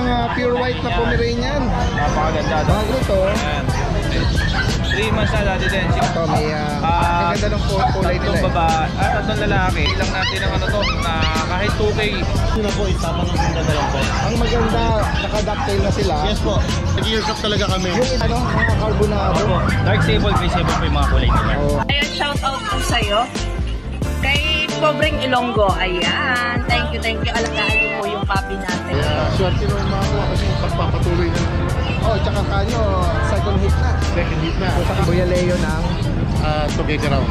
mga pure white na Pomeranian. Napakaganda. Bago to. 3 months na dati din. Ito, may ganda ng kulay nila tatlong babae at tatlong lalaki. Ilang natin ang ano to, na kahit 2K. Sino po, isama ng ganda lang po. Ang maganda, naka-ducktail na sila. Yes po, nag-earcraft talaga kami. Yung ano, mga carbonado. Dark sable, gray sable po yung mga kulay nila. Ayan, shout out po sa'yo. Kay Pobreng Ilonggo, ayan. Thank you. Alagaan niyo po yung papi natin. Swerte nung mga kasi pagpapatuloy na. Tsaka kanyo, second hit na. Second hit na. Saka Kuya Leo ng Together Round.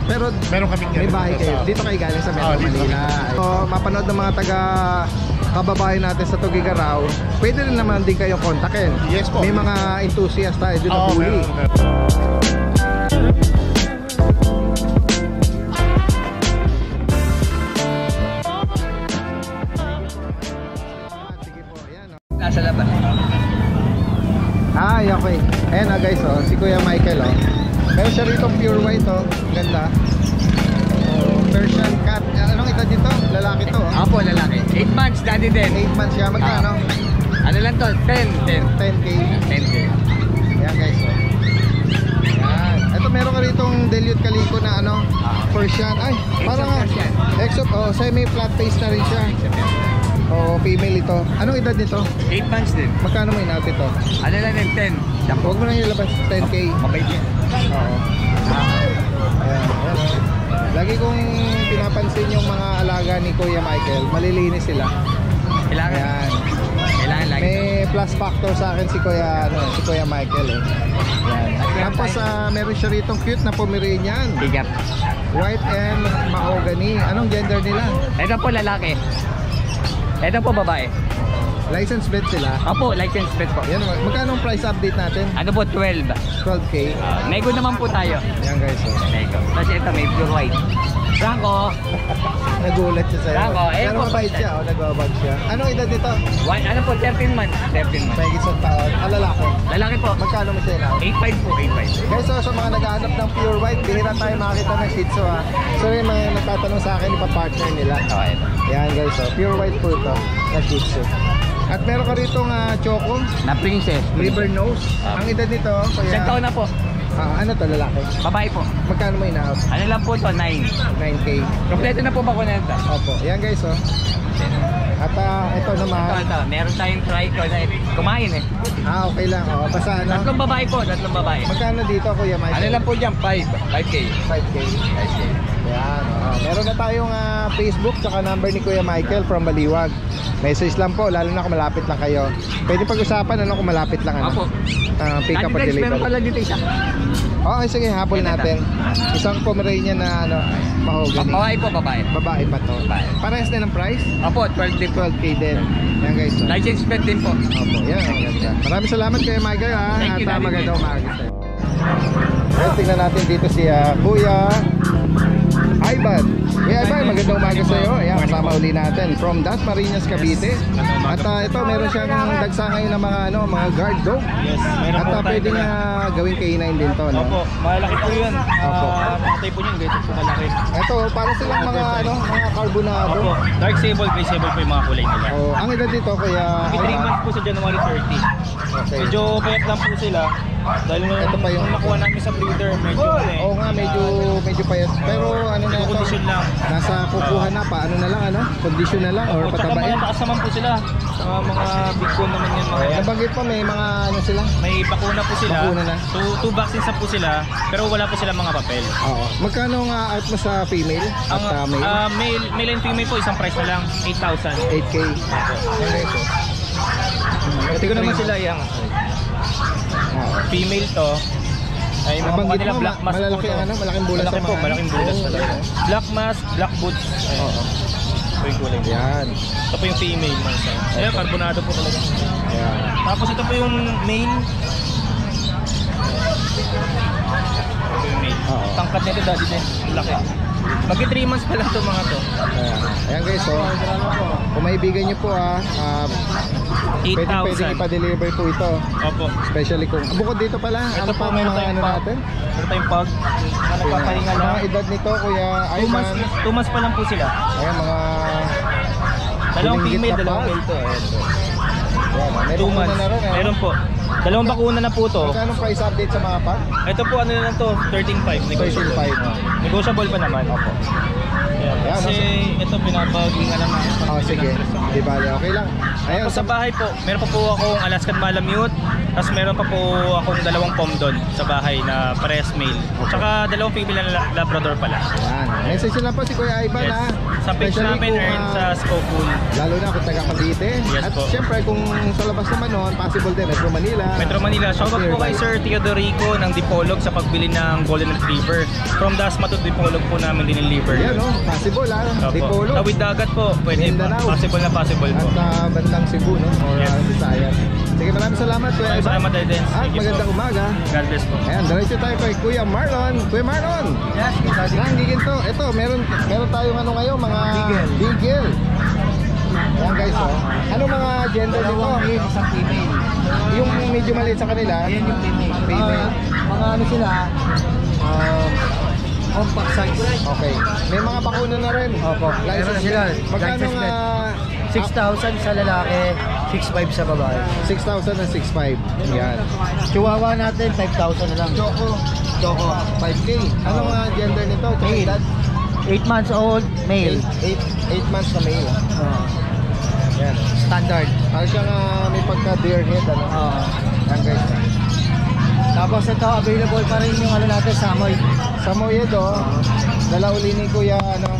pero meron kaming may bahay kayo. Dito kayo galing sa Metro Manila. So, mapanood ng mga taga kababayan natin sa Tugigaraw, pwede rin naman din kayong kontakin. Yes po. May mga enthusiast tayo dito na puli. Nasa labas. Ay, okay. Ayan na guys, si Kuya Michael, meron siya rito pure white, ganda. Persian cat. Anong edad dito? Lalaki to. Apo, lalaki. 8 months, daddy din. 8 months siya. Magkano? Ano lang to? 10K. 10K. Ayan guys, Ayan. Ito meron ka ritong Delute Calico na Persian. Ay, parang exop. Semi-flat face na rin siya. Female ito. Anong edad nito? 8 months din. Magkano mo inati to? Ano lang din? 10. Huwag mo na ilabas. 10K. Mabait yan. Oo. Ayan. Lagi kong pinapansin yung mga alaga ni Kuya Michael. Malilinis sila. Kailangan. Ayan. Kailangan lagi. May plus factor sa akin si Kuya Michael. Ayan. Tapos meron siya ritong cute na Pomeranian. Bigap. White and mahogany. Anong gender nila? Ito po lalaki. Ito po babae. License plate sila. Apo, license plate po. Yan, magkano ang price update natin? Ano po, 12. 12K. Nego naman po tayo. Yan guys. Nego. Tapos ito may pure white. Franco. Nagulat siya sa'yo. Franco, pero po, mabait siya, nagbabag siya. Anong edad dito? Ano po, 13 months. 13 months. May isang taon. Lalaki. Lalaki po. Magkano mo siya na? 8.5 po, 8.5. Guys, sa mga naghahanap ng pure white, bihira tayo makakita ng Shih Tzu So yung mga nagtatanong sa akin, ipapartner nila. Okay. Yan guys, pure white po ito na Shih Tzu. At meron ka ritong choco, Na princess. liver nose. Ang edad nito, Isang taon na po. ano to, lalaki? Babae po. Magkano mo inaot? Ano lang po to, 9. 9K. Kompleto na po ba kunenta? Opo. Yan guys, At ito naman. Ito. Meron tayong trico na kumain eh. Okay lang. Basta Tatlong babae po, tatlong babae. Magkano dito, Kuya Michael? Ano lang po dyan, 5K. 5K. 5K. Yan. Meron na tayong Facebook tsaka number ni Kuya Michael from Baliwag. Message lang po, lalo na kung malapit lang kayo. Pwede pag-usapan kung malapit lang. Apo. Pick up or Meron deliver. pala dito isa. Okay, sige, habol natin. Isang Pomeranian na mahogany. Babae po, babae. Babae pa to. Babae. Parehas din ang price? Opo, 12 din po. 12K din. Yan guys. License plate din po. Opo, yan. Ganda. Maraming salamat Kuya Michael Thank you, at Daddy. magandang umaga sa'yo. Well, tingnan natin dito si Kuya Ivan. Kuya Ivan, magandang umaga sa iyo. Ayan, kasama uli natin from Dasmariñas, Cavite. At ito, meron siya ng dagsa ngayon ng mga guard dog. Yes, meron At po tayo. pwede nga gawing K9 din to, no? Opo, malaki po yun. Opo. Patay po yun, ganito po malaki. Ito, para silang mga carbonado. Opo, dark sable, gray sable po yung mga kulay nila. Ang edad dito, Kuya 3 Ivan. months po sa January 30. Okay. Medyo payat lang po sila. Dahil Ito pa yung- nung nakuha namin sa breeder, medyo Oo nga, medyo payat. Pero ano na ito? kondisyon lang. Nasa kukuha na pa. Ano na lang, Kondisyon na lang or Opo, tsaka patabain? malataas naman po sila. Mga big bone naman yan. Mga yan. Nabanggit pa may mga sila? May bakuna po sila. Bakuna na. 2 vaccines na po sila, pero wala po sila mga papel. Oo. Magkano nga out mo sa female at Ang male? male and female po, isang price na lang, 8,000. 8K. Okay, so. Ito ko naman sila yung female to. Ay, mga mukha Nabanggit nila mo, black mask malalaki po to. malaking bulas Malaki sa po, mga malaking bulas Oo, talaga. oo. Black mask, black boots. Ayan. Oo. Ito yung kulay. Yan. Ito po yung female. Ayan, carbonado po talaga. Yan. Tapos ito po yung male. Ito yung male. Oo. Tangkad nito dati din. Laki. Magki 3 months pa lang ito mga to. Ayan. Ayan guys, so. Kung maibigan nyo po pwede 8,000. ipa-deliver po ito. Opo. Especially kung, bukod dito pala, Ito ano po, pa meron mga tayong ano pug. natin? Meron tayong pug. Mga nagpapahinga lang. Mga edad nito, Kuya 2 months, Ivan. 2 months pa lang po sila. Ayan, mga Dalawang Bulinggit female, na dalawang pag. male to. Ayan po. Yan, may 2 bakuna months. na rin. Meron po. Dalawang bakuna na po to. Magkano price update sa mga pag? Ito po ano na lang to, 13.5. Negotiable. 13.5. Negotiable pa naman. Opo. Ayan. Ayan, Kasi ito pinapagalingan lang namin. Oh, sige. Di bale, okay lang. Ayun, Tapos sa bahay po, meron pa po akong Alaskan Malamute. Tapos meron pa po akong dalawang Pomdon sa bahay na parehas male. Tsaka dalawang female na Labrador pala. Yan. Message lang po si Kuya Ivan, Yes. ha. Sa page Especially namin kung, or sa Scope Pool. lalo na kung taga Cavite. Yes At po. syempre kung sa labas naman noon, possible din Metro Manila. Metro Manila. Shoutout po kay Sir Teodorico ng Dipolog sa pagbili ng Golden Retriever. From Dasma to Dipolog po namin diniliver. Yan, no? Possible, ha. Dipolo. Tawid dagat po. Pwede po. Mindanao. Possible na possible po. At bandang Cebu, no? Or Yes. Visayas. Sige, maraming salamat, Kuya Maraming Ivan. salamat, Didens. At Thank you magandang po. umaga. God bless po. Ayan, diretso tayo kay Kuya Marlon. Kuya Marlon! Yes, Nanggigin to. Ito, meron tayong ano ngayon, mga Beagle. Ayan guys, oh. Anong mga gender nito? Isang female. Yung medyo maliit sa kanila. Ayan yung female. Female. Mga ano sila, compact size. Okay. May mga bakuna na rin. Opo, meron sila. Magkano License nga? 6,000 sa lalaki, 6,500 sa babae. 6,000 and 6,500. Yan. Chihuahua natin, 5,000 na lang. Choco. 5K. Anong mga gender nito? Tsaka Male. edad? 8 months old, male. 8 months na male. Yan. Standard. Parang siyang may pagka-deer head, ano? Yan guys. Tapos ito, available pa rin yung ano natin, Samoy. Samoyed, oh. Dala uli ni Kuya, ano?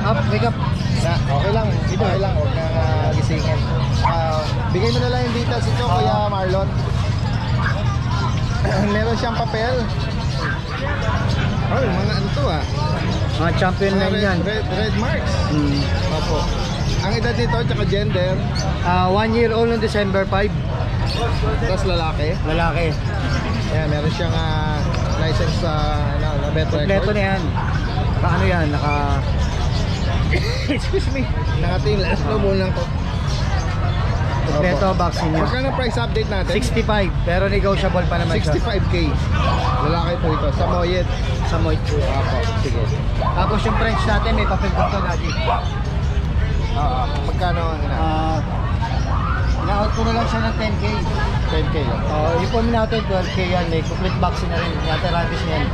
Up, wake up. Na, okay lang. Okay lang. Huwag na gisingin. Bigay mo na lang yung details ito, Kuya Marlon. Meron siyang papel. Oh, mga ano to, Mga champion na yan. Red marks. Opo. Ang edad nito, tsaka gender, 1 year old on December 5. tapos lalaki. Lalaki. Ayan, meron siyang license sa vet Kompleto record. na yan. Naka ano yan, naka... Excuse me. Nakating last no mo lang ko. Kompleto vaccine niya. Magkano price update natin? 65, pero negotiable pa naman siya. 65K. Lalaki po ito. Samoyed. Samoy. Opo. Sige. Tapos yung French natin, may papel dito natin. Magkano ang Na-out ko na lang siya ng 10K. 10K lang. Yung form natin, 12K yan. May complete vaccine na rin. Yata rabies niyan.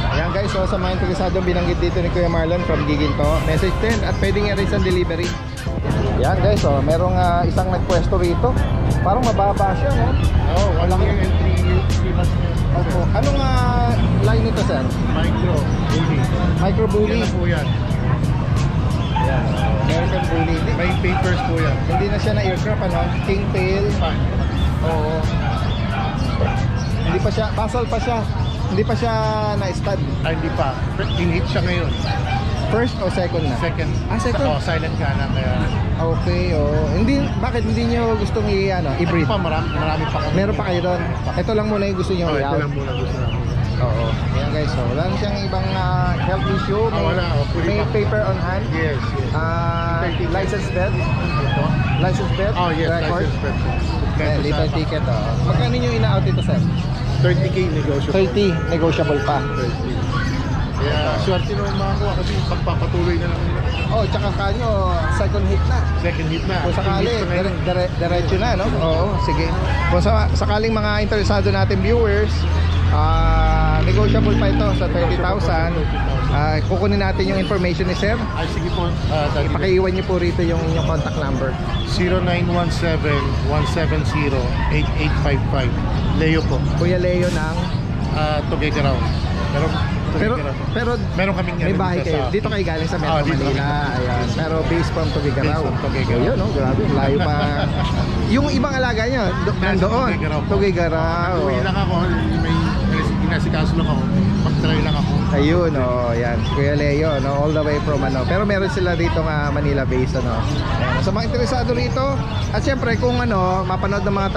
Ayan guys, so sa mga interesadong binanggit dito ni Kuya Marlon from Giginto, message din at pwedeng i-arrange ang delivery. Ayan guys, so merong isang nagpwesto rito. Parang mababa siya, no? Oh, 1 year and 3 months. Opo. Anong line nito, sir? Micro. Bully. Micro bully. Yan na po yan. Ayan, American bully. May papers po yan. Hindi na siya na aircraft, ano? Kingtail. Oo. Hindi pa siya, basal pa siya. Hindi pa siya na-stud. Hindi pa. In-hit siya ngayon. First o second na? Second. Second? Oh, silent ka na. Kaya... Okay, Hindi, bakit hindi nyo gustong i-breed? Pa, marami pa kami. Meron pa kayo doon. Ito lang muna yung gusto nyo Oh, ito i-out. lang muna gusto namin. Oo. Ayan guys, so wala na siyang ibang health issue. May, wala. may paper on hand. Yes, yes. License vet. License vet. Oh, yes. Record. License plate. Ayan, little ticket. Magkano nyo ina-out ito, sir? 30K negotiable. 30, negotiable pa. 30. Kaya swerte naman makakuha kasi pagpapatuloy na lang nila. Oh, tsaka kanyo, second hit na. Second hit na. Kung sakali, Hit pa ngayon. diretso na, no? Oo, sige. Kung sakaling mga interesado natin viewers, negotiable pa ito sa 30,000. Kukunin natin yung information ni sir. Ay, sige po. Pakiiwan niyo po rito yung inyong contact number. 0917-170-8855. Leo po. Kuya Leo ng... Tuguegarao. Pero meron kaming may bahay kayo. Dito kayo galing sa Metro dito Manila. Ayan. Pero based from Tuguegarao. Based from Tuguegarao. Ayun, no? Grabe. Layo pa. Yung ibang alaga niyo, nandoon. Tuguegarao. Uwi lang ako. May inasikaso lang ako. Mag-try lang ako. Ayun, yan. Kuya Leo, no? All the way from ano. Pero meron sila dito nga Manila based, ano. Ayan. Sa mga interesado rito, at syempre kung mapanood ng mga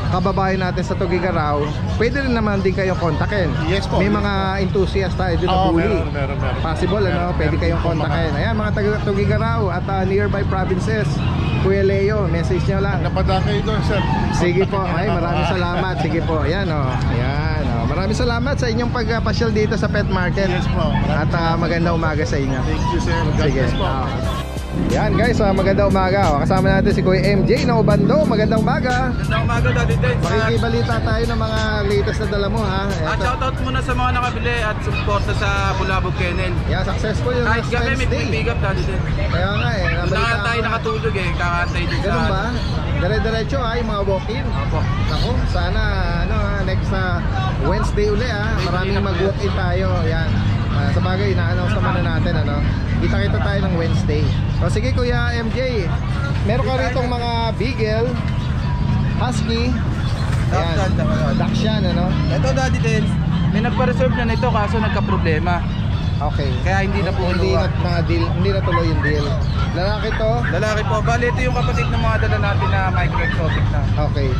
kababayan natin sa Tuguegarao, pwede rin naman din kayong kontakin. Yes po. May mga enthusiast tayo dito na bully. Meron. Possible, pwede kayong kontakin. Ayan, mga taga Tuguegarao at nearby provinces. Kuya Leo, message nyo lang. Napadaan kayo doon, sir. Sige po, maraming salamat. Sige po, ayan, ayan, maraming salamat sa inyong pagpasyal dito sa pet market. Yes po. At magandang umaga sa inyo. Thank you, sir. God Sige. bless po. Yan guys, magandang umaga. Kasama natin si Kuya MJ ng Ubando. Magandang umaga. Magandang umaga, Daddy Dens. Makikibalita tayo ng mga latest na dala mo ha. Shoutout muna sa mga nakabili at suporta sa Bulabog Kennel. Yeah, successful yung Kahit last gabi may Wednesday. pick up, Daddy Dens. Kaya nga eh, Wala nabalita nga tayo ako. nakatulog eh, kakantay din sa... Ganun ba? Dire-diretso ha, yung mga walk-in. Opo. Ako, sana ano, next na Wednesday uli ha. Maraming mag-walk-in tayo. Yan. Sa bagay, ina-announce naman na natin ano. Kita-kita tayo ng Wednesday. So sige Kuya MJ, meron ka ritong mga Beagle, Husky, ayan, Dachshund ano. Ito, Daddy Dens, may nagpa-reserve na nito kaso nagka-problema. Okay. Kaya hindi na po hindi kinuha. hindi na tuloy yung deal. Lalaki to. Lalaki po. Bali, ito yung kapatid ng mga dala natin na micro-exotic na. Okay.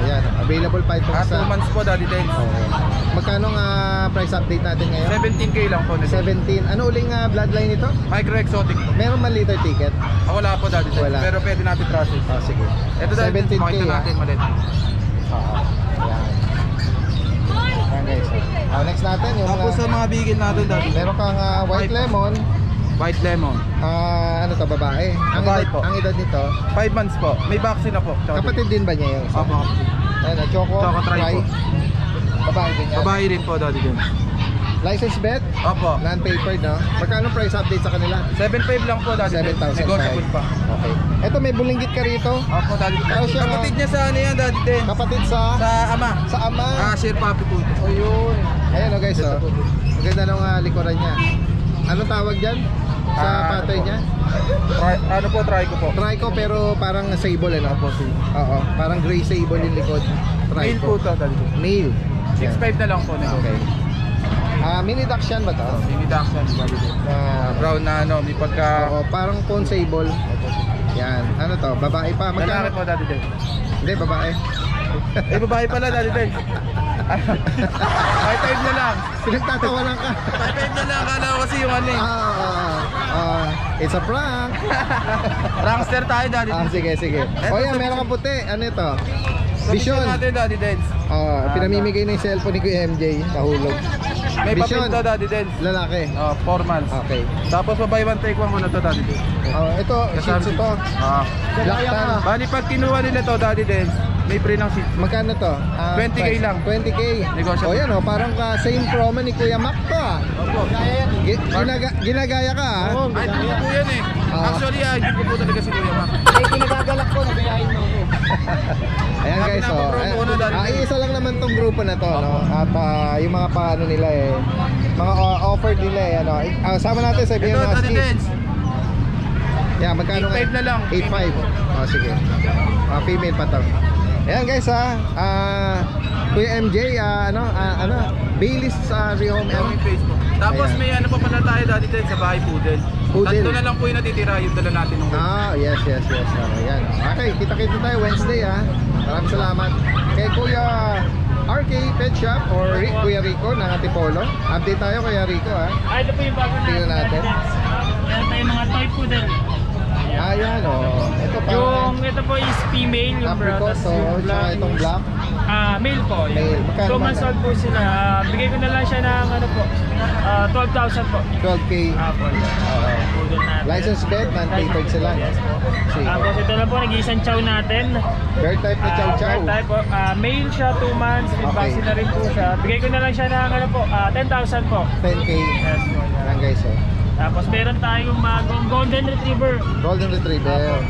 Ayan, available pa itong 2 months po, Daddy Dens. Okay. Magkano nga price update natin ngayon? 17K lang po. 17. Ano uling bloodline nito? Micro-exotic. Meron man liter ticket? Wala po, Daddy Dens. Wala. Pero pwede natin process. Oh, sige. Ito, Daddy Dens, 17K, makita natin malit. Oo. Ayan. Ayan guys. Next natin yung Tapos sa mga bigil natin, Daddy Dens. meron kang white lemon. White lemon. Ano to, babae? Babae po. Ang edad nito, 5 months po. May vaccine na po. kapatid din ba niya yung isa? Opo. Ayan, Choco, Choco Tri Tri. po. Babae din yan. Babae rin po, Daddy Dens. License bet? Opo. Non-papered, no? Magkano price update sa kanila? 7.5 lang po, Daddy Dens. 7,000. Negotiable pa. Okay. Ito, may bulinggit ka rito. Opo, Daddy Dens. Ano siya, Kapatid niya sa ano yan, Daddy Dens. Kapatid sa Ama. sa ama. Share puppy po ito. O yun. Ayan o guys, oh. Maganda nung likuran niya. Anong tawag dyan? Sa pattern niya? Ano po, try ko po. Trico pero parang sable, ano? Oo, parang gray sable yung likod. Mail Trico. po ito, Daddy Dens. Male. 6.5 na lang po. Okay. Mini Dachshund ba to? Mini Dachshund, Daddy Dens. Brown na ano, may pagka... Oo, parang phone sable. Yan. Ano to? Babae pa? Lalaki Magkano? po, Daddy Dens. Hindi, babae. Babae pala, Daddy Dens. 5.5 na lang. Pinagtatawanan ka. 5.5 na lang. Akala ko kasi yung ano eh. It's a prank. Prankster tayo, Daddy Dens. Sige, sige. O yan, meron kang puti. Ano ito? Vision. natin, Daddy Dens. Pinamimigay na yung cellphone ni Kuya MJ. Nahulog. May Vision. papel to, Daddy Dens. Lalaki. 4 months. Okay. Tapos babae 1 take 1 muna to, Daddy Dens. Ito, Shih Tzu to. Black tan. Bali pag kinuha nila to, Daddy Dens, may free ng seat. Magkano to? 20K price? lang. 20K. Negotiable. O yan o, parang same promo ni Kuya Mac to Opo. Ginagaya ka Ay, hindi po yan eh. Actually, hindi ko po talaga si Kuya Mac. Kinagagalak ko, nagayain mo ako. Ayan guys, Pinapapromo ko na dati. isa lang naman tong grupo na to, no? At yung mga paano nila mga offer nila ano. Sama natin sa Ito, BM Daddy Husky. Dens. Yeah, magkano 8.5 na lang. 8.5. Sige. Female pa to. Ayan guys Kuya MJ, Baileys Rehome Yung Facebook. Tapos Ayan. may ano pa pala tayo, Daddy Dens, sa bahay poodle. Poodle. Tatlo na lang po yung natitira, yung dala natin nung Yes. Ayan. Okay, kita-kita tayo Wednesday Maraming salamat. Kay Kuya RK Pet Shop or Kuya Rico ng Antipolo. Update tayo Kuya Rico Ito po yung bago Tingnan natin. Meron tayong mga toy poodle. Ayan Ito pa. Ito po is female, yung apricot tsaka itong black. Male po. Male. Magkano 2 months ba? old po sila. Bigay ko na lang siya ng 12,000 po. 12K. Poodle natin. License bet, non-papered sila. Sige. Tapos ito na po, nag-iisang chow natin. Bear type na chow chow. Type po. Male siya, 2 months. With Okay. vaccine na rin po siya. Bigay ko na lang siya ng 10,000 po. 10K. Yes po. Ayan guys Tapos meron tayong golden retriever. Golden Retriever.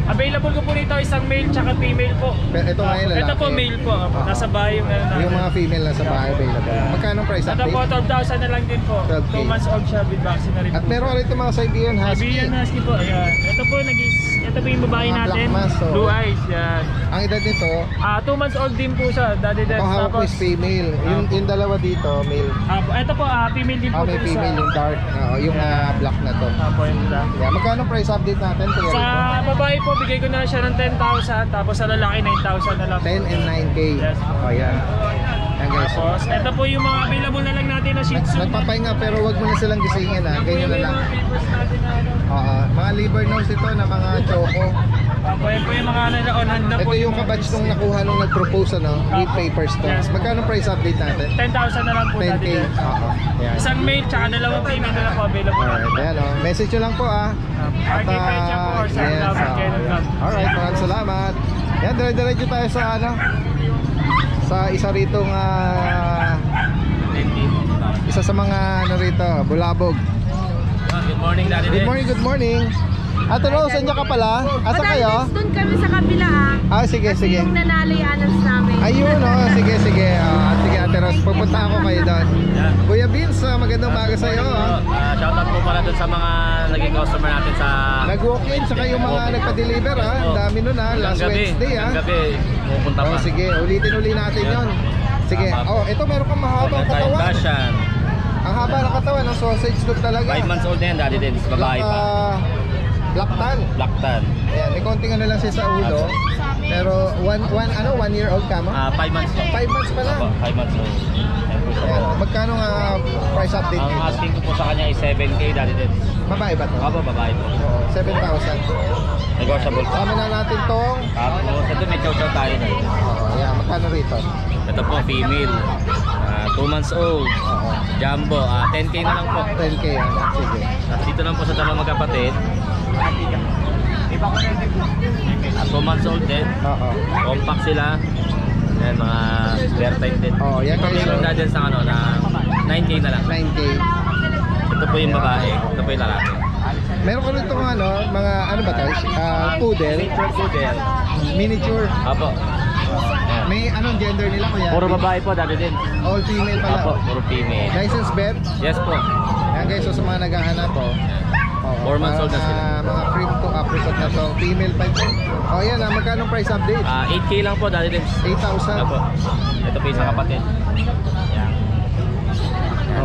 Available ko po rito isang male tsaka female po. Pero ito nga yung lalaki. Ito po male po. Nasa bahay yung meron natin. Yung mga female na sa bahay available. Magkano price Ito po, update? 12,000 na lang din po. 12K. 2 months old siya with vaccine na rin At po. meron ka rito mga Siberian Husky. Siberian Husky po. Ayan. Ito po, ito po yung babae Mga natin. black mask, Blue eyes. Yan. Ang edad nito, 2 months old din po siya. Daddy Dens. ang hawak mo is female. Yung dalawa dito, male. Ito po, female din po. May dun female sa- yung dark. Yung black na to. po yung black. Yeah, magkano price update natin? Kuya Sa Rico? babae po, bigay ko na lang siya ng 10,000. Tapos sa lalaki, 9,000 na lang. 10 and 9K. Yes. Ayan. Ayan guys. Tapos, ito po yung mga available na lang natin na Shih Tzu. Nagpapahinga pero wag mo na silang gisingin Ganyan na lang. Mga liver nose ito na mga choco. Pwede po yung mga on hand na Ito po. yung kabatch nung nakuha nung nag-propose ano, with papers to. Yes. Magkano price update natin? 10,000 na lang po 10K. natin. Oo. Yan. Isang male tsaka dalawang female na lang po available. Alright, ayan o. Message nyo lang po ah. RK Pecha po or sa Love and Kennel Club. Alright, maraming salamat. Yan, dire-diretso tayo sa ano, sa isa ritong isa sa mga ano rito, bulabog. Good morning, Daddy. Good morning, good morning. Ate Rose, saan ka pala? Asa kayo? Doon kami sa kabila Sige, sige. Yung nanalo yung anas namin. Ayun oh, sige, sige. Sige Ate Rose, pupunta ako kayo doon. Kuya Vince, magandang umaga sa iyo. Shoutout po pala dun sa mga naging customer natin sa Nag-walk-in, saka yung mga nagpa-deliver ha. Ang dami nun ha, last Wednesday ha. gabi, pupunta pa. Sige, ulitin-uli natin yon. Sige, ito meron kang mahabang katawan. Ang haba ng katawan, ng sausage dog talaga. 5 months old na yan, Daddy Dens. Babae pa. Black tan. Black tan. Ayan, may konting ano lang siya sa ulo. Pero 1 year old ka mo? 5 months pa. 5 months pa lang. 5 months old. Ayan, magkano nga price update Ang dito? asking ko po sa kanya is 7K, Daddy Dens. Babae ba to? Opo, babae po. Oo, 7,000. Negotiable pa. Kami na natin tong. Tapos, ito may chow-chow tayo, Daddy Dens. Ayan, magkano rito? Ito po, female. 2 months old. Oo, Jumbo. 10K na lang po. 10K yan. Sige. Dito lang po sa dalawang magkapatid. 2 months old din. Oo. Compact sila. Ayan, mga spare type din. Oh, yan Ito guys, meron oh. na dyan sa ano, na 9K na lang. 9K. Ito po yung babae. Ito po yung lalaki. Meron ko rin itong ano, mga ano ba to? Poodle. Miniature poodle. Miniature. Apo. Ayan. May anong gender nila kuya? Puro babae po, Daddy din. All female pala. Apo, puro female. License bet. Yes po. Yan guys, so sa mga naghahanap po. 4 months old na sila. Mga cream to apricot na to. Female pa ito. Oh yan magkano price update? 8K lang po, Daddy din. 8,000. Apo. Ito po yung isang kapatid. Ayan.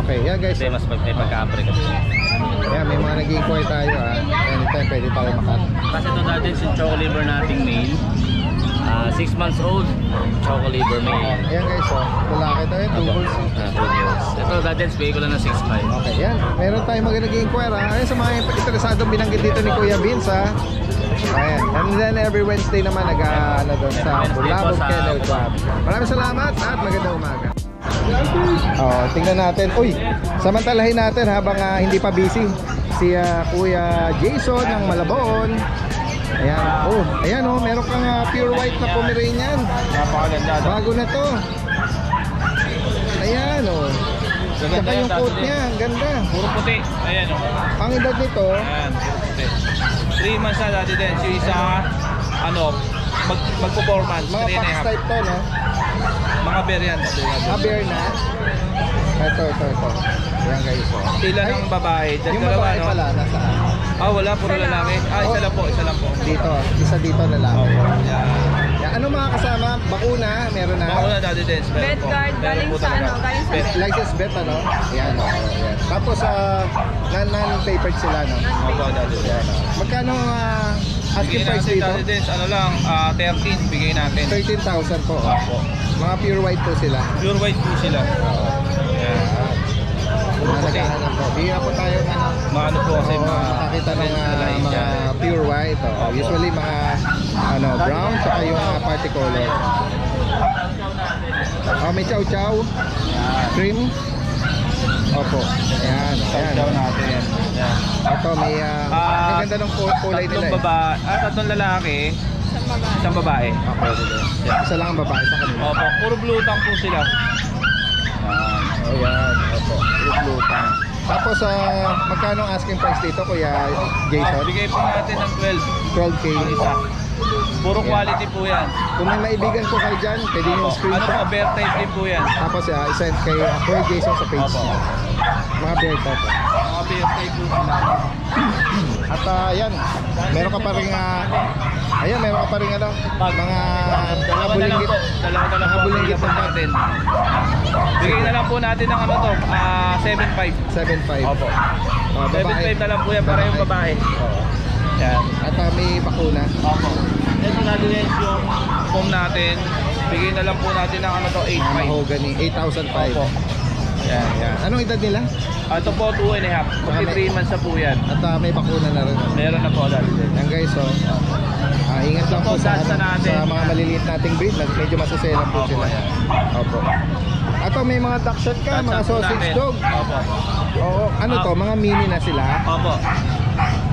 Okay, yan guys. Kasi mas may pagka-apre kasi. Yan, may mga nag-inquire tayo ha. Anytime pwede tayo makat. Kasi ito Daddy din yung choco liver nating male. 6 months old. Choco liver male. Yan guys, oh. Lalaki tayo, 2 bulls. Ito Daddy din, bigay ko lang ng 6.5. Okay, yan. Meron tayong mga nag-inquire ha. Ayun sa mga interesadong binanggit dito ni Kuya Vince ha. Ayan. And then every Wednesday naman nag-ano doon sa Bulabog Kennel Club. Maraming salamat at magandang umaga. Tingnan natin. Uy, samantalahin natin habang hindi pa busy si Kuya Jason ng Malabon. Ayan. Ayan meron kang pure white na Pomeranian. Napakaganda. Bago na to. Ayan Saka yung coat niya, ang ganda. Puro puti. Ayan o. Ang edad nito, Ayan, puro puti. 3 months na Daddy din. Yung isa, mag-performance. mga 3 and a fox half. type to, no? Mga bear yan. Bear na. Ito. Ayan guys. Sila ng babae. Dyan Yung dalawa, babae no? pala, nasaan? Wala. Puro lalaki. Isa lang po. Dito, isa dito lalaki. Yan. Yan, ano mga kasama? Bakuna, meron na. Ako na Daddy Dens. Bed guard, galing sa galing sa License bet, ano? Ayan, ayan. Tapos, non-papered sila, no? Opo, Daddy Dens. Ayan, magkano asking Bigay price natin dito? Daddy Dens. 13. Bigay natin. 13,000 po. Opo. Mga pure white po sila. Pure white po sila. Ayan. Mga naghahanap po. Bigyan po tayo ng Maano po kasi makakita ng mga pure white. Usually mga brown tsaka yung party color. May chow chow, cream. Opo. Ayan. Chow natin. Ayan. Ito may ang ganda ng kulay nila. Tatlong lalaki. Isang babae. Isa lang ang babae sa kanila. Opo, puro blue tongue po sila. Ayan. Opo. Blue tang. Tapos magkano ang asking price dito Kuya Jason? Bigay po natin ng 12K. 12 ang isa. Puro quality po yan. Kung may maibigan ko kayo dyan, pwede yung screenshot. Bear type din po yan. Tapos isend kay Kuya Jason sa page. Opo. Mga bear type. Mga bear type po sila. At ayan, meron ka pa rin meron ka pa rin mga bulinggit. Dalawa na lang po available natin. Bigay na lang po natin ng 7.5. 7.5. Opo. Babae. 7.5 na lang po yan para yung babae. Yan. At may bakuna. Opo. Ito natin yung foam natin. Bigay na lang po natin ng 8.5. Mahogany, 8,005. Opo. Yan. Yan. Anong edad nila? Ito po 2 and a half. Kasi 3 months na po yan. At may bakuna na rin. Meron na po Daddy Del. Yan guys, so ingat lang po sa, Sa natin. sa mga maliliit nating breed. Medyo masaselan po Opo, sila. yan. Opo. Ato may mga dachshund ka, mga Dachshund po sausage namin. dog. Opo. Oo, ano to, mga mini na sila. Opo.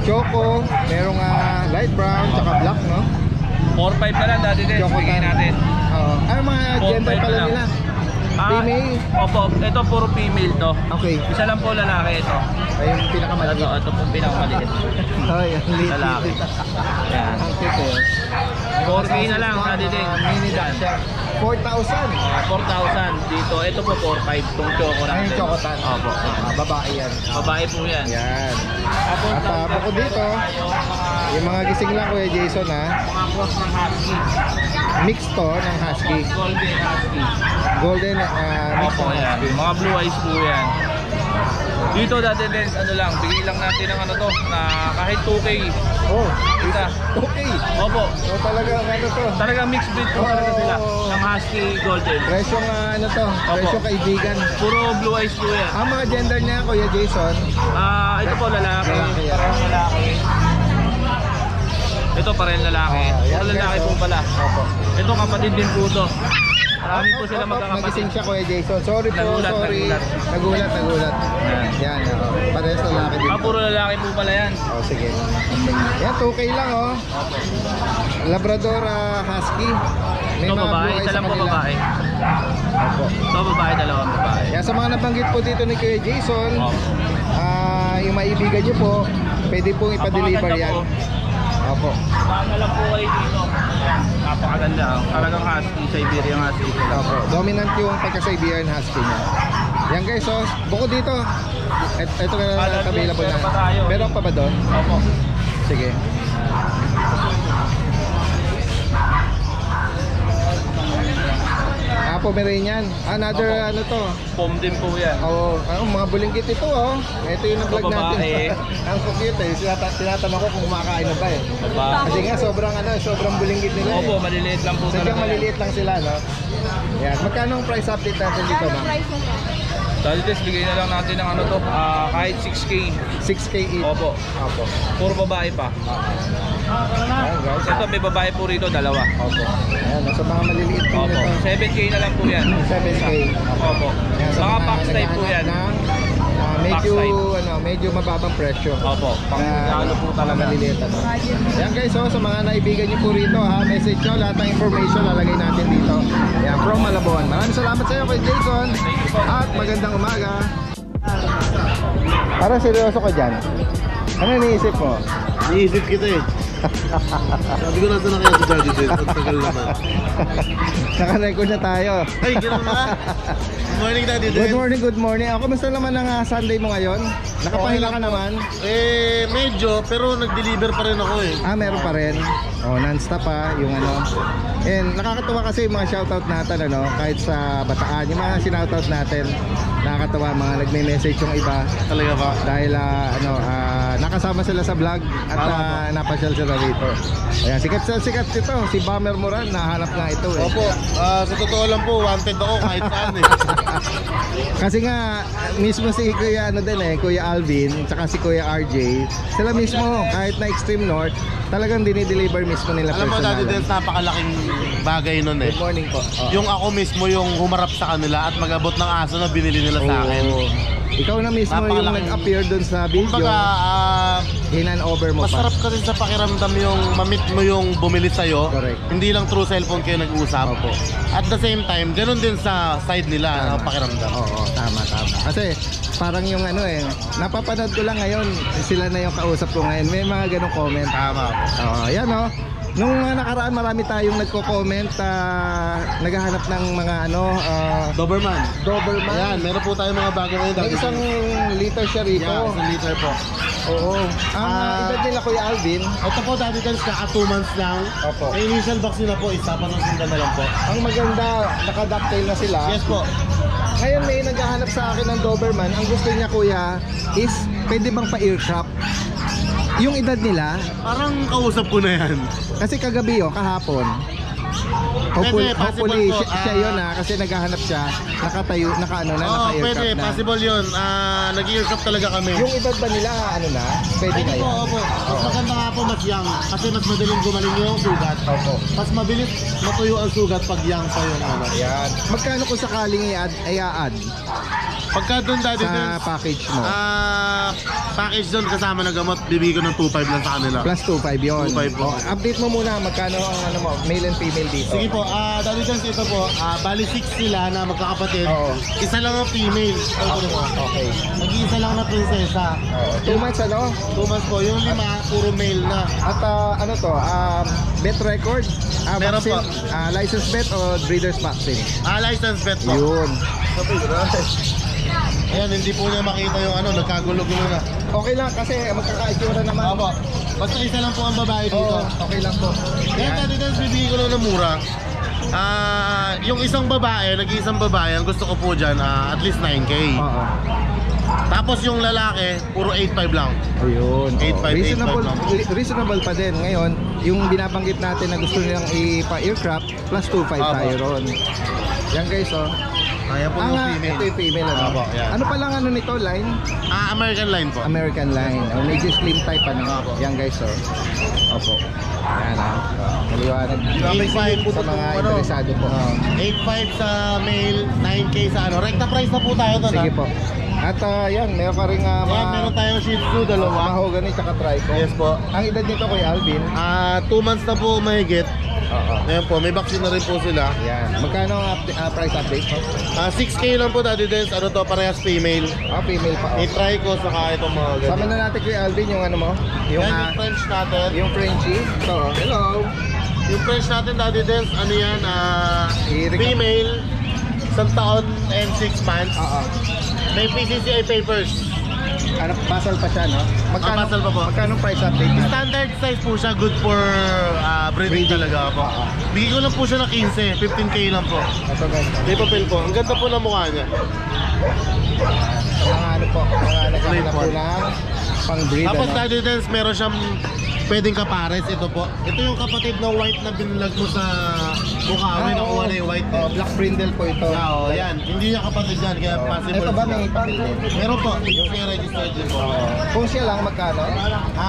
Choco, merong light brown, tsaka black, no? 4-5 na lang Daddy Del. Choco Bigay tan. natin. Oo. Ano mga 4-5 gender pala na lang. nila? Female? Opo. Ito puro female to. Okay. Isa lang po lalaki ito. Ay, yung pinakamaliit. Ito pong pinakamaliit. Ay, ang liit. Lalaki. Yan. Ang cute eh. 4K na lang Daddy Del. Mini dachshund. 4,000. 4,000 dito. Ito po 4-5 itong choco Ay, natin. yung chocotan. Opo. Babae yan. Babae po yan. Yan. Tapos At bukod dito, yung mga gising lang Kuya Jason ha. mga cross ng husky. Mix to ng husky. Golden husky. Golden mix Opo ng yan. husky. Mga blue eyes po yan. Dito Daddy Del, ano lang, bigay lang natin ng ano to, na kahit 2K. Oh, Isa. okay. Opo. So talagang ano to. Talagang mixed breed po talaga sila. Ng husky golden. Presyong ano to, presyong kaibigan. Puro blue eyes po yan. Ang mga gender niya Kuya Jason, Ito po lalaki. Lalaki yan. Parang lalaki. Ito pa rin lalaki. yan, Puro lalaki guys, po oh. pala. Opo. Ito kapatid din po to. Marami po sila Nagising magkakapatid. siya Kuya Jason. Sorry po, Nagulat, sorry. nagulat. Nagulat. Yan. Yan, parehas lalaki din. Puro lalaki po pala yan. Oh, sige. Yan, 2K lang oh. Labrador Husky. May Ito mga babae, blue eyes isa sa lang po kanila. babae. Opo. Ito babae, dalawang babae. Yan, sa mga nabanggit po dito ni Kuya Jason, Opo. yung maibigan nyo po, pwede pong ipa-deliver Napakaganda yan. po. Opo. Saan na lang po kayo dito. Ayan, napakaganda. Talagang husky, Siberian husky. Opo. Dominant yung pagka-Siberian Husky niya. Yan guys, so bukod dito, ito na available meron na. pa tayo. Meron pa ba doon? Opo. Sige. Pomeranian. Another Opo. ano to? Pom din po yan. Oo, mga bulingkit ito oh. Ito yung na-vlog Ito, natin. babae. Ang cute eh. Tinatanong ko kung kumakain na ba eh. Babae. Kasi nga sobrang bulingkit nila eh. Opo, maliliit lang po Sadyang talaga yan. maliliit lang sila no. Yan. Magkano ang price update natin dito Kano ma'am? price na to? Dahil this, bigay na lang natin ng ano to, kahit 6K. 6K each. Opo. Opo. Puro babae pa. Ayan guys. Ito, may babae po rito, dalawa. Opo. Ayan, nasa mga maliliit po Opo. nito. 7K na lang po yan. 7K. Opo. Ayan, sa Mga box type po naghahanap yan. ng, medyo Box type. medyo mababang presyo. Opo. Pang ano po talaga. Maliliit ano. Yan guys, so sa mga naibigan niyo po rito ha, message nyo, lahat ng information lalagay natin dito. Yan, from Malabon. Maraming salamat sa iyo kay Jason. At magandang umaga. Parang seryoso ka dyan. Ano iniisip mo? Iisip kita eh. Sabi ko nasa na kaya si Daddy Del. Ang tagal naman. Naka-record na tayo. Ay, gano'n na. Good morning, Daddy Del. Good morning. Ako, kamusta naman ang Sunday mo ngayon? Nakapahinga ka naman? Medyo, pero nag-deliver pa rin ako eh. Meron pa rin. Non-stop yung ano. And nakakatuwa kasi yung mga shoutout natin kahit sa Bataan, yung mga sinoutout natin. Nakakatuwa mga nagme-message yung iba Talaga ba? dahil nakasama sila sa vlog at napasyal sila rito. Ayan, sikat ito. Si Bomber Moran, nahanap nga ito eh. Opo, sa totoo lang po, wanted ako kahit saan eh. Kasi nga mismo si Kuya Kuya Alvin, tsaka si Kuya RJ, sila mismo kahit na Extreme North, talagang dinideliver mismo nila Alam mo, Daddy Del, personal. napakalaking bagay nun eh. Good morning po. Yung ako mismo yung humarap sa kanila at magabot ng aso na binili nila sa akin. Ikaw na mismo yung Napakalaking- nag-appear dun sa video, Kumbaga, hinan-over mo pa. masarap kasi sa pakiramdam yung mamit mo yung bumili sa'yo. Correct. Hindi lang through cellphone kayo nag-usap. Opo. At the same time, ganun din sa side nila ang pakiramdam. Oo, tama. Kasi parang yung napapanood ko lang ngayon, sila na yung kausap ko ngayon. May mga ganong comment. Tama. Oo, yan Nung nakaraan marami tayong nagko-comment, naghahanap ng mga Doberman. Doberman. Ayan, meron po tayo mga bago ngayon. May isang liter siya rito. Yeah, isang liter po. Oo. Ang edad nila Kuya Alvin, Ito po, Daddy Del, kaka 2 months lang. Opo. Ang initial box nila po, isa pa ng sundan na lang po. ang maganda, naka-ducktail na sila. Yes po. Ngayon may naghahanap sa akin ng Doberman. Ang gusto niya Kuya is pwede bang pa-earcraft? Yung edad nila, Parang kausap ko na yan. kasi kagabi kahapon, Pwede, Hopefully, possible po. siya yun kasi naghahanap siya, nakatayo, naka-aircraft pwede, na. possible yun. Nag-earcraft talaga kami. Yung edad ba nila, pwede Pwede na po, yan? opo. Mas maganda nga po mas young. Kasi mas madaling gumaling yung sugat. Opo. Mas mabilis matuyo ang sugat pag young pa yung Ayan. Magkano kung sakaling i-add Pagka doon dati sa package mo? package doon kasama ng gamot, bibigyan ko ng 2.5 lang sa kanila. Plus 2.5 yun. 2.5 po. Update mo muna magkano ang mo, male and female dito. Sige po, dati dyan ito po, bali 6 sila na magkakapatid. Oo. Isa lang ang female. Okay. Mag-iisa lang na prinsesa. 2 months 2 months po, yung 5, puro male na. At vet record? Meron Vaccine? po. License vet o breeder's vaccine? License vet po. Yun. Ayan, hindi po niya makita yung nagkagulo-gulo na. Okay lang kasi magkakaitsura naman. Opo. Basta isa lang po ang babae dito. Okay lang po. Kaya dati dyan, bibigyan ko lang ng mura. Yung isang babae, nag-iisang babae, ang gusto ko po dyan, at least 9K. Oo. Tapos yung lalaki, puro 8.5 lang. Ayun. 8.5 Reasonable pa din. Ngayon, yung binabanggit natin na gusto nilang ipa-aircraft, plus 2.5 tayo ron. Yan guys, Ayan po yung female. Ito yung female, Opo, yan. Ano pa lang nito, line? American line po. American line. Medyo slim type, Opo. Yan guys, Opo. Yan, maliwanag. 8.5 Sa mga interesado po. 8.5 sa male, 9K sa Recta price na po tayo doon. Sige po. At yan, meron ka rin Meron tayong Shih Tzu, dalawa. mahogany tsaka trico. Yes po. Ang edad nito Kuya Alvin? 2 months na po mahigit. Oo. Ayan po, may vaccine na rin po sila. Yan. Magkano ang price update po? 6K lang po Daddy Dens. Parehas female. Female pa. May trico, saka itong mga ganyan. Sama na natin Kuya Alvin yung mo? Yung, Yan yung French natin. yung Frenchie. So, hello. Yung French natin Daddy Dens, yan? I-recap. Female, 1 taon and 6 months. Oo. May PCCI papers. Basal pa siya, no? Basal pa po. Magkano price update natin? Standard size po siya, good for breeding talaga po. Bigyan ko lang po siya ng 15, 15K lang po. Ito guys. May papel po. Ang ganda po ng mukha niya. Mga mga nagkakita po ng pang-breed. Tapos Daddy Dens, meron siyang pwedeng kapares. Ito po. Ito yung kapatid na white na binilag mo sa mukha. May nakuha na yung white. Black brindle po ito. Yan. Hindi niya kapatid yan. Kaya possible. Ito ba may papel din? Meron po. Kaya registered din po. Kung siya lang, magkano?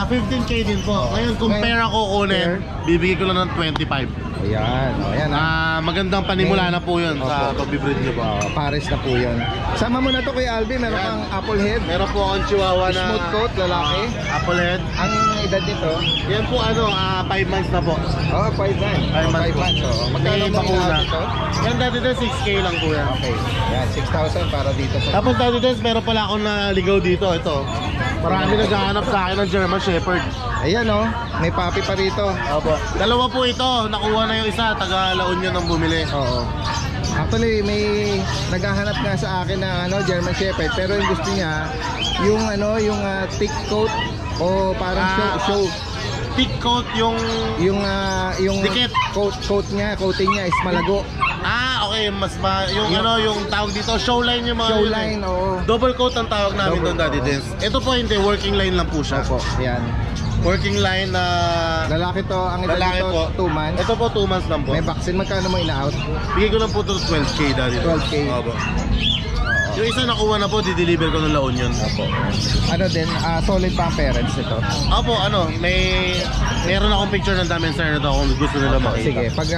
15K din po. Ngayon, kung pair ako kunin, bibigay ko lang ng 25. Ayan. Ayan Magandang panimula na po yun sa pagbibreed niyo po. Pares na po yun. Sama mo na to Kuya Alvin. Meron kang apple head. Meron po akong chihuahua na Smooth coat, lalaki. apple head. Ang edad nito? Yan po 5 months na po. 5 months. 5 months 5 po. months. Magkano May mo bakuna. inaabot ito? Yan dati din 6K lang po yan. Okay. Yan, 6,000 para dito sa... Tapos dati din meron pala akong naligaw dito. Ito. Marami naghahanap sa akin ng German Shepherd. Ayan may papi pa rito. Opo. Dalawa po ito. Nakuha na yung isa. Taga La Union ang bumili. Oo. Actually, may naghahanap nga sa akin ng German Shepherd, pero yung gusto niya yung thick coat o parang show. Thick coat yung dikit. Coating niya is malago. Okay, yung tawag dito, show line yung mga Show yun line, oo. Double coat ang tawag namin Double doon, Daddy Dens. Ito po hindi, working line lang po siya. Opo, yan. Working line na Lalaki to, ang edad lalaki nito, po. 2 months. Ito po 2 months lang po. May vaccine, magkano mo ina-out? Bigay ko lang po ito 12K, Daddy Dens. 12K. Opo. Yung isa nakuha na po, di-deliver ko ng La Union. Opo. Solid pa ang parents ito. Opo, meron akong picture ng Dam and Sire na to kung gusto nila makita. Sige, pag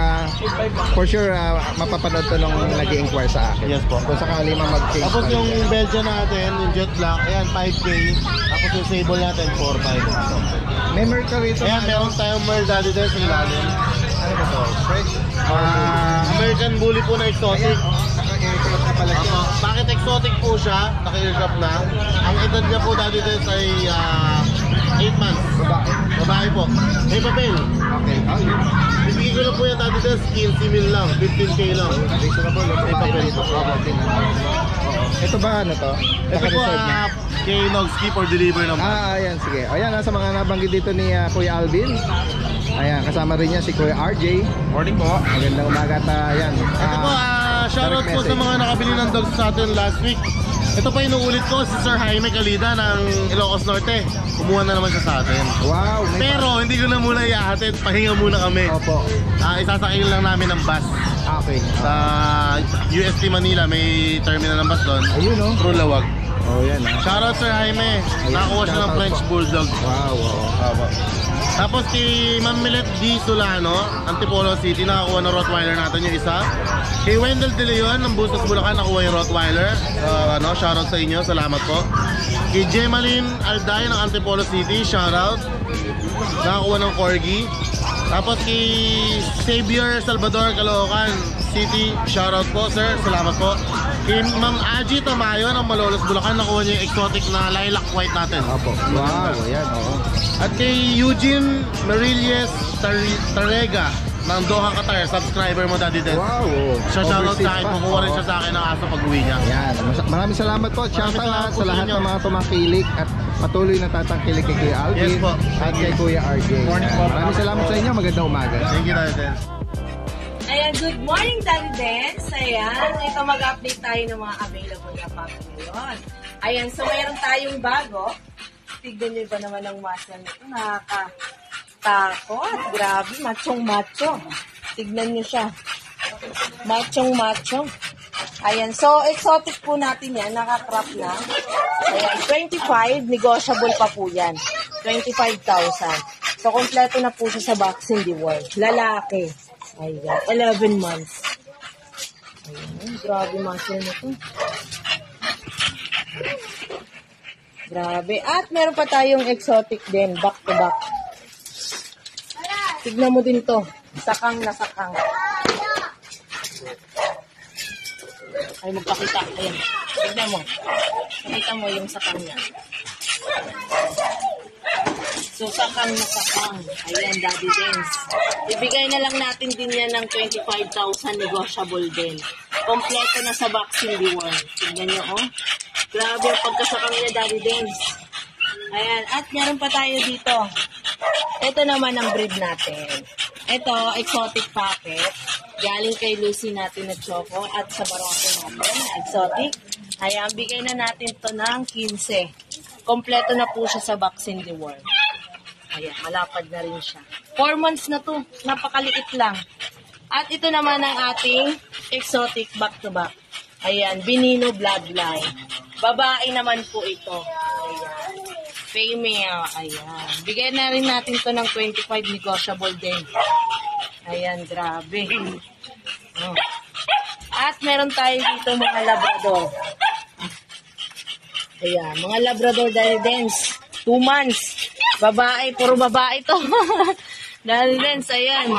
for sure mapapanood to nung nag-i-inquire sa akin. Yes po. Kung sakali man mag-change. Tapos yung Belgian natin, yung Jet Black, ayan 5K. Tapos yung Sable natin, 4.5. May Mercury ito. Ayan, meron tayong Merl Daddy Dens sa ilalim. Ano ba to? Fresh? American Bully po na exotic. Naka-aircraft na pala siya. Bakit exotic po siya? Naka-aircraft na. Ang edad niya po Daddy Dens ay 8 months. Babae po. May papel. Okay. Yun. Bibigyan ko na po yung Daddy Dens 15 mil lang, 15K lang. Reasonable. May papel po. Ito ba ano to? Ito po Naka-reserve niya? kay Nogsky for deliver naman. Ayan, sige. Ayan, sa mga nabanggit dito ni Kuya Alvin. Ayan, kasama rin niya si Kuya RJ. Morning po. Magandang umaga at ayan. Ito po, shoutout po sa mga nakabili ng dogs sa atin last week. Ito pa inuulit ko, si Sir Jaime Calida ng Ilocos Norte. Kumuha na naman siya sa atin. Wow. Pero hindi ko na muna iahatid, pahinga muna kami. Opo. Isasakay lang namin ng bus. Okay. Sa UST Manila, may terminal ng bus doon. Ayun, no? True Lawag. Oh, yan. Shoutout Sir Jaime. Nakakuha siya ng French Bulldog. Wow. Tapos kay Ma'am Milet D. Solano, Antipolo City, nakakuha ng Rottweiler natin yung isa. Kay Wendell De Leon ng Bustos Bulacan, nakuha yung Rottweiler. Shoutout sa inyo, salamat po. Kay Gemaline Alday ng Antipolo City, shoutout. Nakakuha ng Corgi. Tapos kay Xavier Salvador Caloocan City, shoutout po sir, salamat po. Kay Ma'am Aji Tamayo ng Malolos Bulacan, nakuha niya yung exotic na lilac white natin. Opo. Wow, ayan, oo. At kay Eugene Marilles Tarega ng Doha, Qatar, subscriber mo Daddy Des. Wow, oo. Siya shoutout Overseas sa akin, pa. kukuha rin Oo. siya sa akin ng aso pag-uwi niya. Ayan, maraming salamat po. Shout Maraming salamat out po sa sa lahat inyo. ng mga tumakilik at patuloy na tatangkilik kay Kuya Alvin Yes po. at kay Kuya RJ. Maraming salamat sa inyo. Magandang umaga. Thank you Daddy Des. Ayan, good morning, Daddy Dance. Ayan, ito mag-update tayo ng mga available na pack ngayon. Ayan, so mayroon tayong bago. Tignan nyo ba naman ang muscle nito? Nakakatakot. Grabe, machong-macho. Tignan nyo siya. Machong-macho. Ayan, so exotic po natin yan. Nakakrap na. Ayan, 25. Negotiable pa po yan. 25,000. So, kompleto na po siya sa Vaccine the World. Lalaki. Ayan, 11 months. Ayan, grabe muscle na to. Grabe. At meron pa tayong exotic din, back to back. Tignan mo din to. Sakang na sakang. Ay, magpakita. Ayan. Tignan mo. Nakita mo yung sakang niya. So, sakang na sakang. Ayan, Daddy Dance. Ibigay na lang natin din yan ng 25,000 negotiable din. Kompleto na sa Vaccine the World. Tignan nyo, oh. Grabe ang pagkasakang niya, Daddy Dance. Ayan, at meron pa tayo dito. Ito naman ang breed natin. Ito, exotic packet. Galing kay Lucy natin na choco at sa barako natin, exotic. Ayan, bigay na natin to ng 15. Kompleto na po siya sa Vaccine the World. Ayan, malapad na rin siya. 4 months na to. Napakaliit lang. At ito naman ang ating exotic back-to-back. Ayan, Binino Bloodline. Babae naman po ito. Ayan. Female. Ayan. Bigyan na rin natin to ng 25 negotiable din. Ayan, grabe. Oh. At meron tayo dito mga Labrador. Ayan, mga Labrador Daddy Dance. 2 months. Babae, puro babae to. Daddy Dance, ayan.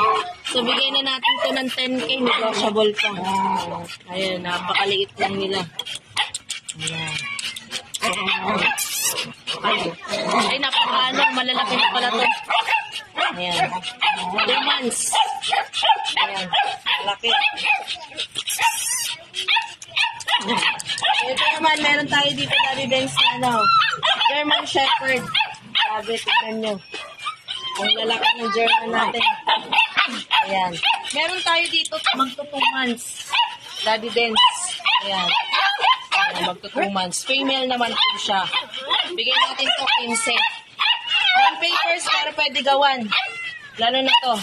So, bigay na natin to ng 10K, negotiable pa. Ayan, napakaliit lang nila. Ayan. Ay, napakaano, malalaki na pala to. Ayan. 2 months. Ayan, malaki. Ito naman, meron tayo dito, Daddy Dance, na German Shepherd. Grabe, tignan nyo. Ang lalaki ng German natin. Ayan. Meron tayo dito, magto 2 months. Daddy Dance. Ayan. Magto 2 months. Female naman po siya. Bigay natin to 15. On papers, pero pwede gawan. Lalo na to.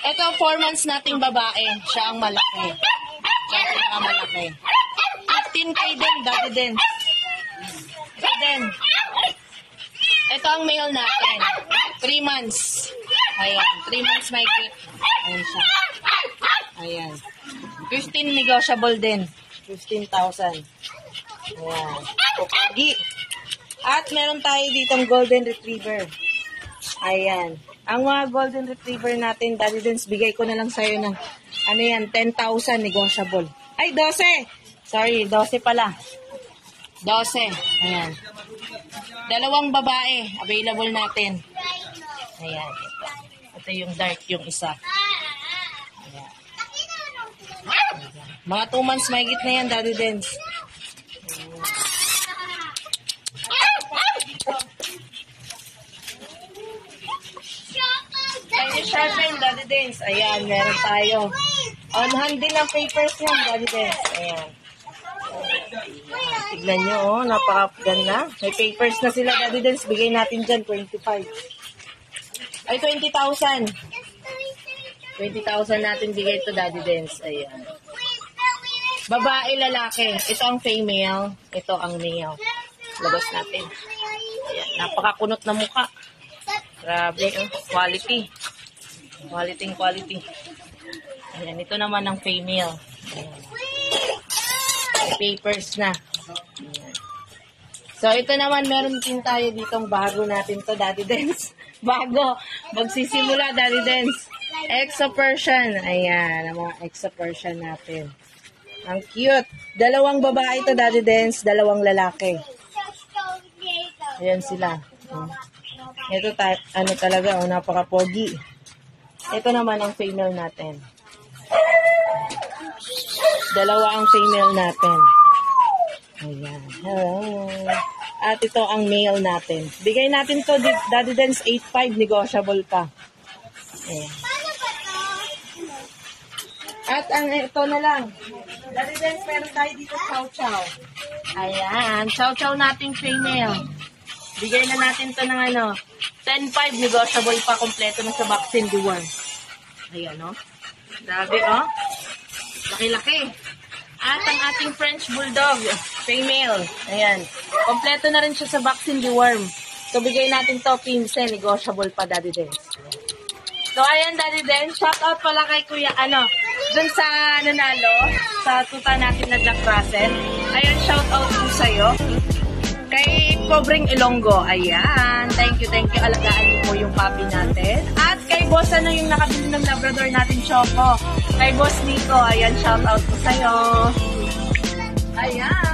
Ito, 4 months nating babae. Siya ang malaki. Siya ang pinakamalaki. 15K din, Daddy Dance. Then, ito ang male natin. 3 months. Ayan. 3 months may grip. Ayan siya. Ayan. 15 negotiable din. 15,000. Ayan. Pupagi. At meron tayo ditong Golden Retriever. Ayan. Ang mga Golden Retriever natin, Daddy Dance, bigay ko na lang sa'yo ng, ano yan, 10,000 negotiable. Ay, 12! Sorry, 12 pala. 12. Ayan. 2 babae, available natin. Ayan. Ito yung dark, yung isa. Ayan. Mga 2 months may na yan, Daddy Dance. Tayo sharpen, Daddy Dance. Ayan, meron tayo. On hand din ang papers yan, Daddy Dance. Ayan. Tignan nyo, oh, napakaganda. May papers na sila, Daddy Dens. Bigay natin dyan, 25. Ay, 20,000. 20,000 natin bigay to Daddy Dens. Ayan. Babae, lalaki. Ito ang female. Ito ang male. Labas natin. Ayan, napakakunot na mukha. Grabe, oh. Quality. Quality. Ayan, ito naman ang female. Ayan. Papers na. Ayan. So, ito naman, meron din tayo ditong bago natin to, Daddy Dens. Bago. Magsisimula, Daddy Dens. Exo Persian. Ayan, ang mga Exo Persian natin. Ang cute. Dalawang babae to, Daddy Dens. Dalawang lalaki. Ayan sila. Ito, ano talaga, napaka-pogi. Ito naman ang female natin. Dalawa ang female natin. Ayan. Hello. At ito ang male natin. Bigay natin to, Daddy Dens, 8.5, negotiable pa. Ayan. At ang ito na lang. Daddy Dens, meron tayo dito chow chow. Ayan. Chow chow nating female. Bigay na natin to ng 10.5, negotiable pa, kompleto na sa vaccine deworm. Ayan, no? Grabe, oh. Laki-laki. At ang ating French Bulldog, female. Ayan. Kompleto na rin siya sa vaccine deworm. So, bigay natin to, 15, negotiable pa, Daddy Dens. So, ayan, Daddy Dens. Shout out pala kay Kuya, dun sa nanalo, sa tuta natin na Jack Russell. Ayan, shout out po sa'yo. Kay Cobring Ilonggo. Ayan. Thank you. Alagaan niyo po yung puppy natin. At kay Boss, yung nakabili ng Labrador natin, Choco. Kay Boss Nico. Ayan, shout out po sa'yo. Ayan.